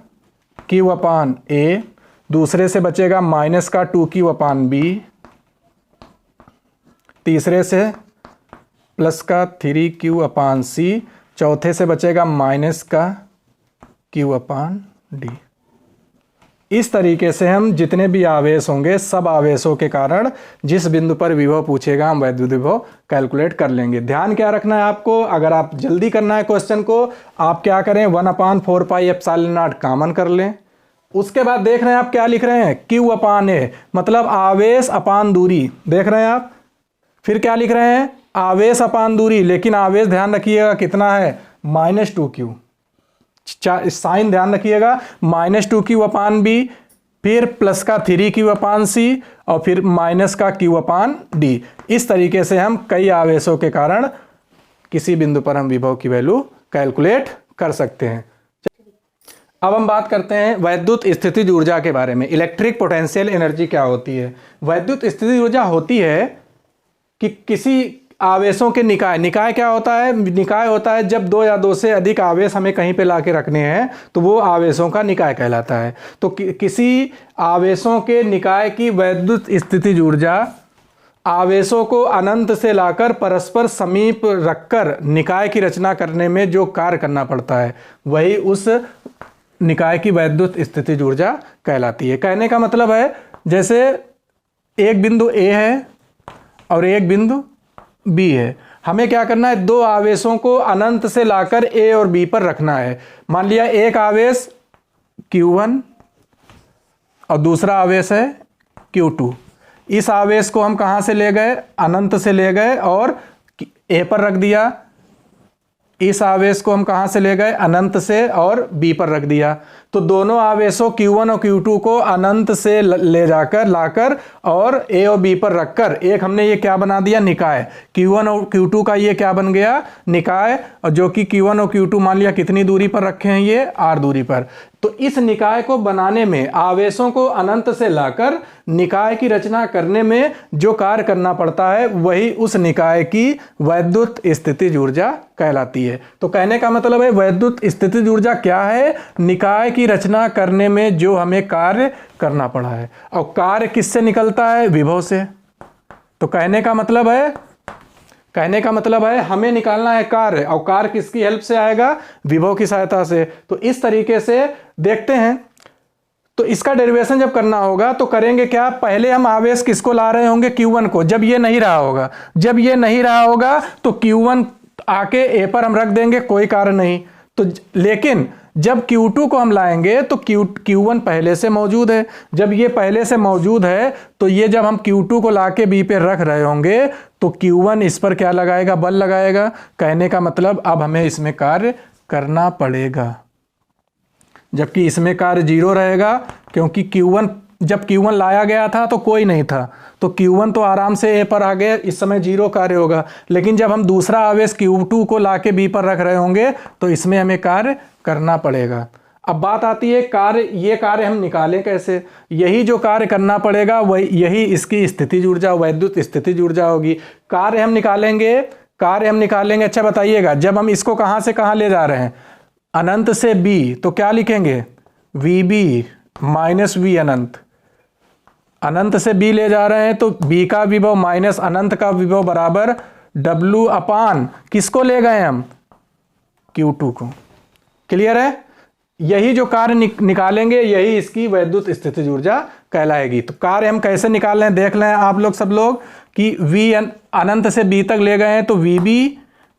Q अपान A, दूसरे से बचेगा माइनस का 2Q अपान B, तीसरे से प्लस का 3Q अपान C, चौथे से बचेगा माइनस का Q अपान D। इस तरीके से हम जितने भी आवेश होंगे, सब आवेशों के कारण जिस बिंदु पर विभव पूछेगा हम वैद्युत विभव कैलकुलेट कर लेंगे। ध्यान क्या रखना है आपको, अगर आप जल्दी करना है क्वेश्चन को, आप क्या करें? 1/4 पाई एप्सिलॉन नॉट कॉमन कर लें। उसके बाद देख रहे हैं आप क्या लिख रहे हैं? Q अपान A, मतलब आवेश अपान दूरी, देख रहे हैं आप। फिर क्या लिख रहे हैं? आवेश अपान दूरी, लेकिन आवेश ध्यान रखिएगा कितना है? -2Q, साइन ध्यान रखिएगा, -2Q अपान B, फिर प्लस का 3Q अपान C, और फिर माइनस का Q अपान D। इस तरीके से हम कई आवेशों के कारण किसी बिंदु पर हम विभव की वैल्यू कैलकुलेट कर सकते हैं। अब हम बात करते हैं वैद्युत स्थितिज ऊर्जा के बारे में। इलेक्ट्रिक पोटेंशियल एनर्जी क्या होती है? वैद्युत स्थितिज ऊर्जा होती है कि किसी आवेशों के निकाय क्या होता है? निकाय होता है जब दो या दो से अधिक आवेश हमें कहीं पे लाके रखने हैं तो वो आवेशों का निकाय कहलाता है। तो किसी आवेशों के निकाय की वैद्युत स्थितिज ऊर्जा आवेशों को अनंत से लाकर परस्पर समीप रखकर निकाय की रचना करने में जो कार्य करना पड़ता है वही उस निकाय की वैद्युत स्थितिज ऊर्जा कहलाती है। कहने का मतलब है जैसे एक बिंदु ए है और एक बिंदु बी है, हमें क्या करना है, दो आवेशों को अनंत से लाकर ए और बी पर रखना है। मान लिया एक आवेश Q1 और दूसरा आवेश है Q2। इस आवेश को हम कहां से ले गए, अनंत से ले गए और ए पर रख दिया। इस आवेश को हम कहां से ले गए, अनंत से और बी पर रख दिया। तो दोनों आवेशों Q1 और Q2 को अनंत से ले जाकर लाकर और ए और बी पर रखकर एक हमने ये क्या बना दिया, निकाय। Q1 और Q2 का ये क्या बन गया, निकाय, और जो कि Q1 और Q2 मान लिया कितनी दूरी पर रखे हैं, ये r दूरी पर। तो इस निकाय को बनाने में आवेशों को अनंत से लाकर निकाय की रचना करने में जो कार्य करना पड़ता है वही उस निकाय की वैद्युत स्थितिज ऊर्जा कहलाती है। तो कहने का मतलब है वैद्युत स्थितिज ऊर्जा क्या है, निकाय की रचना करने में जो हमें कार्य करना पड़ा है। और कार्य किससे निकलता है, विभव से। तो कहने का मतलब है हमें निकालना है कार्य, और कार्य किसकी हेल्प से आएगा, विभव की सहायता से। तो इस तरीके से देखते हैं। तो इसका डेरिवेशन जब करना होगा तो करेंगे क्या, पहले हम आवेश किसको ला रहे होंगे, Q1 को। जब ये नहीं रहा होगा तो Q1 आके ए पर हम रख देंगे, कोई कार्य नहीं। तो लेकिन जब Q2 को हम लाएंगे तो Q1 पहले से मौजूद है। जब ये पहले से मौजूद है तो ये जब हम Q2 को लाके बी पे रख रहे होंगे तो Q1 इस पर क्या लगाएगा, बल लगाएगा। कहने का मतलब अब हमें इसमें कार्य करना पड़ेगा, जबकि इसमें कार्य 0 रहेगा, क्योंकि जब Q1 लाया गया था तो कोई नहीं था, तो Q1 तो आराम से ए पर आ गया, इस समय 0 कार्य होगा। लेकिन जब हम दूसरा आवेश Q2 को लाके बी पर रख रहे होंगे तो इसमें हमें कार्य करना पड़ेगा। अब बात आती है ये कार्य हम निकालें कैसे। यही जो कार्य करना पड़ेगा यही इसकी स्थितिज ऊर्जा, वैद्युत स्थितिज ऊर्जा होगी। कार्य हम निकालेंगे। अच्छा बताइएगा, जब हम इसको कहां से कहां ले जा रहे हैं, अनंत से बी, तो क्या लिखेंगे, VB माइनस V अनंत से बी ले जा रहे हैं तो बी का विभव माइनस अनंत का विभव बराबर W अपान किसको ले गए हम, Q2 को। क्लियर है। यही जो कार्य निकालेंगे यही इसकी वैद्युत स्थितिज ऊर्जा कहलाएगी। तो कार्य हम कैसे निकाल रहे हैं देख लें आप लोग सब लोग कि V अनंत से बी तक ले गए हैं तो VB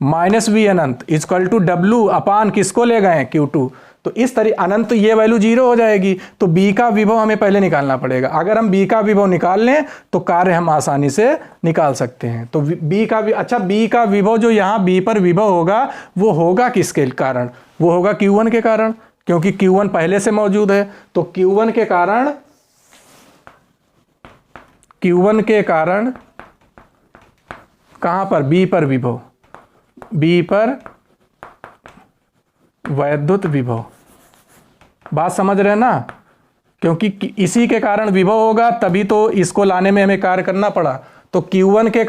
माइनस V अनंत इक्वल टू W अपान किसको ले गए, Q2। तो इस तरह अनंत ये वैल्यू 0 हो जाएगी। तो B का विभव हमें पहले निकालना पड़ेगा। अगर हम B का विभव निकाल लें तो कार्य हम आसानी से निकाल सकते हैं। तो B का विभव जो यहाँ B पर विभव होगा वो होगा किसके कारण, वो होगा Q1 के कारण, क्योंकि Q1 पहले से मौजूद है। तो Q1 के कारण कहां पर, B पर विभव, B पर वैद्युत विभव। बात समझ रहे हैं ना, क्योंकि इसी के कारण विभव होगा तभी तो इसको लाने में हमें कार्य करना पड़ा। तो Q1 के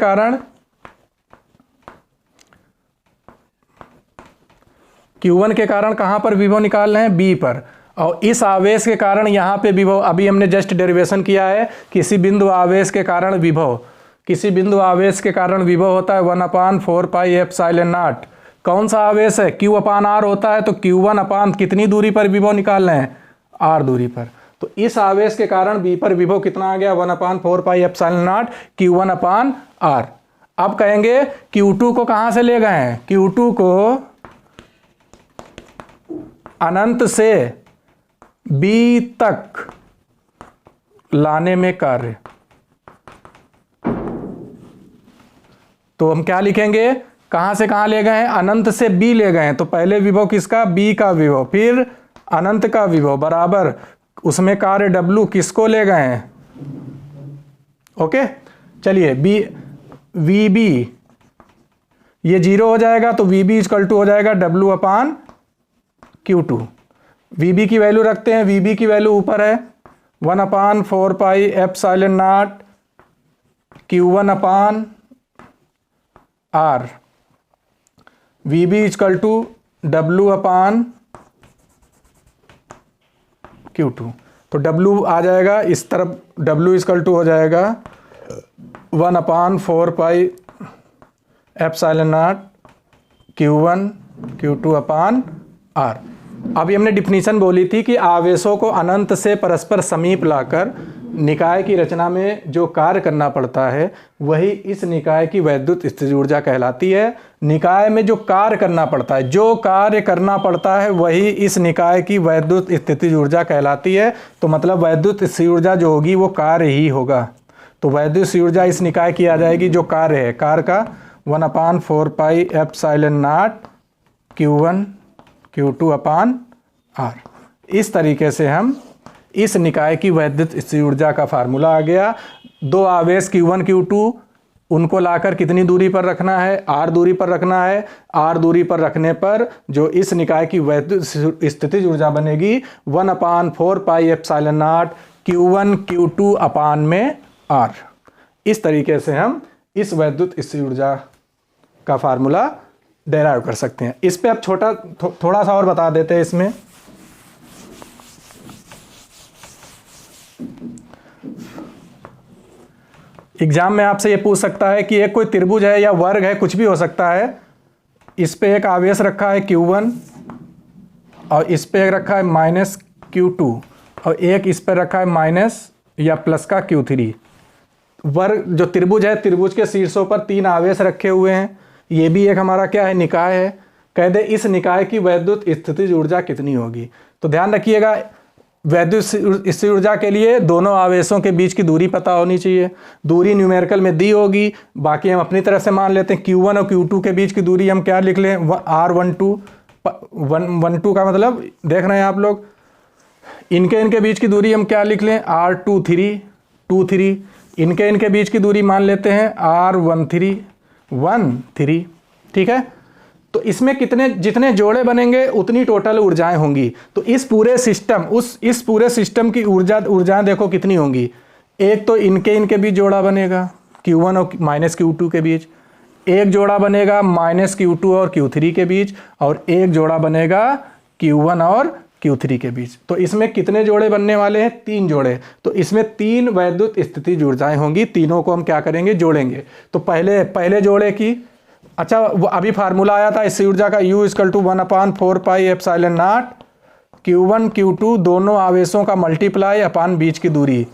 कारण कहां पर विभव निकाल रहे हैं, B पर। और इस आवेश के कारण यहां पे विभव, अभी हमने जस्ट डेरिवेशन किया है, किसी बिंदु आवेश के कारण विभव होता है 1/4 पाई एप्सिलॉन नॉट। कौन सा आवेश है, Q अपान R होता है। तो Q1 अपान कितनी दूरी पर विभव निकाल रहे हैं, R दूरी पर। तो इस आवेश के कारण B पर विभव कितना आ गया, 1/4 pi epsilon naught Q1 upon R। अब कहेंगे Q2 को कहां से ले गए हैं, Q2 को अनंत से B तक लाने में कार्य। तो हम क्या लिखेंगे, कहां से कहां ले गए हैं, अनंत से B ले गए हैं। तो पहले विभव किसका, B का विभव, फिर अनंत का विभव बराबर उसमें कार्य W किसको ले गए हैं। ओके, चलिए VB ये 0 हो जाएगा तो VB इक्वल टू हो जाएगा W अपान Q2। VB की वैल्यू रखते हैं, VB की वैल्यू ऊपर है 1/4 pi epsilon naught Q1 upon R। VB equal to W upon Q2। तो W आ जाएगा इस तरफ, W इक्वल टू हो जाएगा 1/4 एप्सिलॉन नॉट Q1 Q2/R। अभी हमने डिफिनीशन बोली थी कि आवेशों को अनंत से परस्पर समीप लाकर निकाय की रचना में जो कार्य करना पड़ता है वही इस निकाय की वैद्युत स्थितिज ऊर्जा कहलाती है। निकाय में जो कार्य करना पड़ता है, जो कार्य करना पड़ता है वही इस निकाय की वैद्युत स्थितिज ऊर्जा कहलाती है। तो मतलब वैद्युत स्थितिज ऊर्जा जो होगी वो कार्य ही होगा। तो वैद्युत स्थितिज ऊर्जा इस निकाय की आ जाएगी जो कार्य है, कार्य का 1/4 एप्सिलॉन नॉट Q1 Q2/R। इस तरीके से हम इस निकाय की वैद्युत स्थितिज ऊर्जा का फार्मूला आ गया। दो आवेश Q1 Q2 उनको लाकर कितनी दूरी पर रखना है, R दूरी पर रखना है। R दूरी पर रखने पर जो इस निकाय की वैद्युत स्थितिज ऊर्जा बनेगी 1/4 एप्सिलॉन नॉट Q1 Q2/R। इस तरीके से हम इस वैद्युत स्थितिज ऊर्जा का फार्मूला डेराइव कर सकते हैं। इस पे अब थोड़ा सा और बता देते हैं। इसमें एग्जाम में आपसे ये पूछ सकता है कि एक कोई त्रिभुज है या वर्ग है, कुछ भी हो सकता है। इस पे एक आवेश रखा है Q1 और इस पे एक रखा है -Q2 और एक इस पे रखा है माइनस या प्लस का Q3। वर्ग जो त्रिभुज है, त्रिभुज के शीर्षों पर 3 आवेश रखे हुए हैं। ये भी एक हमारा क्या है, निकाय है। कह दे इस निकाय की वैद्युत स्थितिज ऊर्जा कितनी होगी। तो ध्यान रखिएगा, वैद्युत स्थितिज ऊर्जा के लिए दोनों आवेशों के बीच की दूरी पता होनी चाहिए। दूरी न्यूमेरिकल में दी होगी, बाकी हम अपनी तरफ से मान लेते हैं। Q1 और Q2 के बीच की दूरी हम क्या लिख लें, R12 का मतलब देख रहे हैं आप लोग। इनके बीच की दूरी हम क्या लिख लें, R23 इनके बीच की दूरी मान लेते हैं R13 ठीक है। तो इसमें जितने जोड़े बनेंगे उतनी टोटल ऊर्जाएं होंगी। तो इस पूरे सिस्टम की ऊर्जाएं देखो कितनी होंगी। एक तो इनके बीच जोड़ा बनेगा Q1 और -Q2 के बीच, एक जोड़ा बनेगा -Q2 और Q3 के बीच, और एक जोड़ा बनेगा Q1 और Q3 के बीच। तो इसमें कितने जोड़े बनने वाले हैं, 3 जोड़े। तो इसमें 3 वैद्युत स्थितिज ऊर्जाएं होंगी। तीनों को हम क्या करेंगे, जोड़ेंगे। तो पहले जोड़े की, अच्छा वो अभी फार्मूला आया था इस ऊर्जा का, U = 1/4 epsilon naught Q1 Q2 दोनों आवेशों का मल्टीप्लाई अपान बीच की दूरी।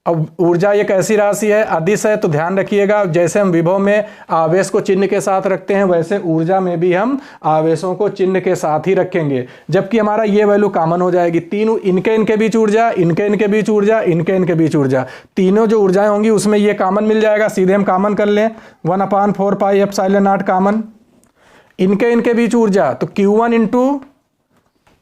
अब ऊर्जा ये कैसी राशि है, अदिश है। तो ध्यान रखिएगा, जैसे हम विभव में आवेश को चिन्ह के साथ रखते हैं वैसे ऊर्जा में भी हम आवेशों को चिन्ह के साथ ही रखेंगे। जबकि हमारा ये वैल्यू कॉमन हो जाएगी। तीनों इनके बीच ऊर्जा, इनके बीच ऊर्जा, इनके बीच ऊर्जा, तीनों जो ऊर्जाएं होंगी उसमें ये कॉमन मिल जाएगा। सीधे हम कॉमन कर लें, 1/4 एप्सिलॉन नॉट कॉमन। इनके बीच ऊर्जा तो Q1 इंटू,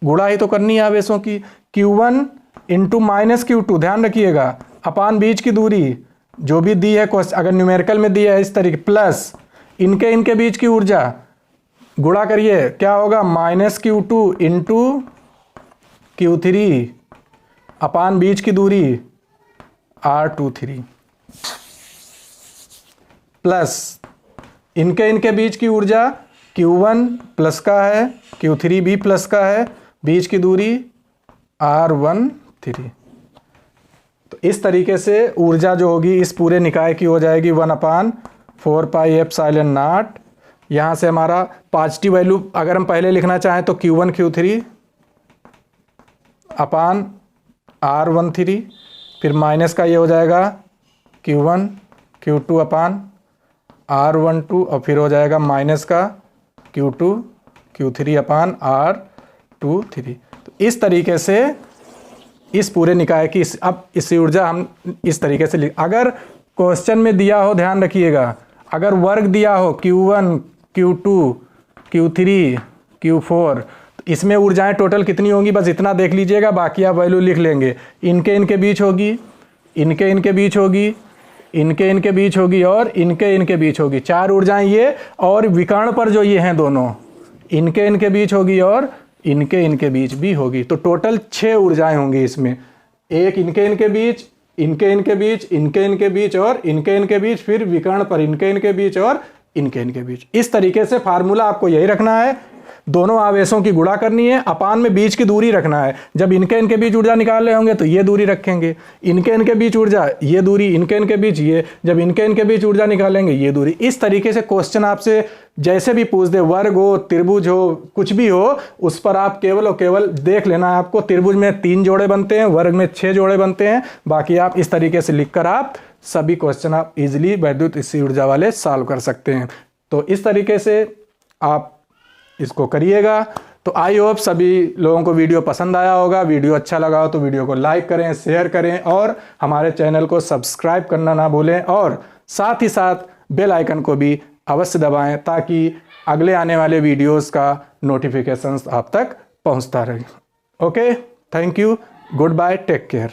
गुणा ही तो करनी है आवेशों की, Q1 इंटू -Q2, ध्यान रखिएगा, अपान बीच की दूरी जो भी दी है, अगर न्यूमेरिकल में दी है इस तरीके, प्लस इनके बीच की ऊर्जा, गुणा करिए क्या होगा, -Q2 इंटू Q3 अपान बीच की दूरी R23, प्लस इनके बीच की ऊर्जा Q1 प्लस का है, Q3 भी प्लस का है, बीच की दूरी R13। तो इस तरीके से ऊर्जा जो होगी इस पूरे निकाय की हो जाएगी 1/4 एप्सिलॉन नॉट। यहाँ से हमारा पॉजिटिव वैल्यू अगर हम पहले लिखना चाहें तो Q1 Q3 अपान R13, फिर माइनस का ये हो जाएगा Q1 Q2 अपान R12, और फिर हो जाएगा माइनस का Q2 Q3 अपान R23। तो इस तरीके से इस पूरे निकाय की अब इस ऊर्जा हम इस तरीके से अगर क्वेश्चन में दिया हो, ध्यान रखिएगा, अगर वर्ग दिया हो Q1 Q2 Q3 Q4, तो इसमें ऊर्जाएं टोटल कितनी होंगी बस इतना देख लीजिएगा, बाकी आप वैल्यू लिख लेंगे। इनके बीच होगी, इनके बीच होगी, इनके बीच होगी, और इनके बीच होगी। 4 ऊर्जाएं ये, और विकर्ण पर जो ये हैं दोनों, इनके बीच होगी और इनके बीच भी होगी। तो टोटल 6 ऊर्जाएं होंगी इसमें, एक इनके बीच, इनके बीच, इनके बीच और इनके बीच, फिर विकर्ण पर इनके बीच और इनके बीच। इस तरीके से फार्मूला आपको यही रखना है। दोनों आवेशों की गुणा करनी है, अपान में बीच की दूरी रखना है। जब इनके बीच ऊर्जा निकाल रहे होंगे तो ये दूरी रखेंगे, इनके बीच ऊर्जा ये दूरी, इनके बीच ये, जब इनके बीच ऊर्जा निकालेंगे ये दूरी। इस तरीके से क्वेश्चन आपसे जैसे भी पूछ दे, वर्ग हो, त्रिभुज हो, कुछ भी हो, उस पर आप केवल और केवल देख लेना है। आपको त्रिभुज में 3 जोड़े बनते हैं, वर्ग में 6 जोड़े बनते हैं। बाकी आप इस तरीके से लिखकर आप सभी क्वेश्चन आप इजीली वैद्युत स्थिर ऊर्जा वाले सॉल्व कर सकते हैं। तो इस तरीके से आप इसको करिएगा। तो आई होप सभी लोगों को वीडियो पसंद आया होगा। वीडियो अच्छा लगा हो तो वीडियो को लाइक करें, शेयर करें और हमारे चैनल को सब्सक्राइब करना ना भूलें, और साथ ही साथ बेल आइकन को भी अवश्य दबाएं ताकि अगले आने वाले वीडियोस का नोटिफिकेशंस आप तक पहुंचता रहे। Okay, thank you, goodbye, take care.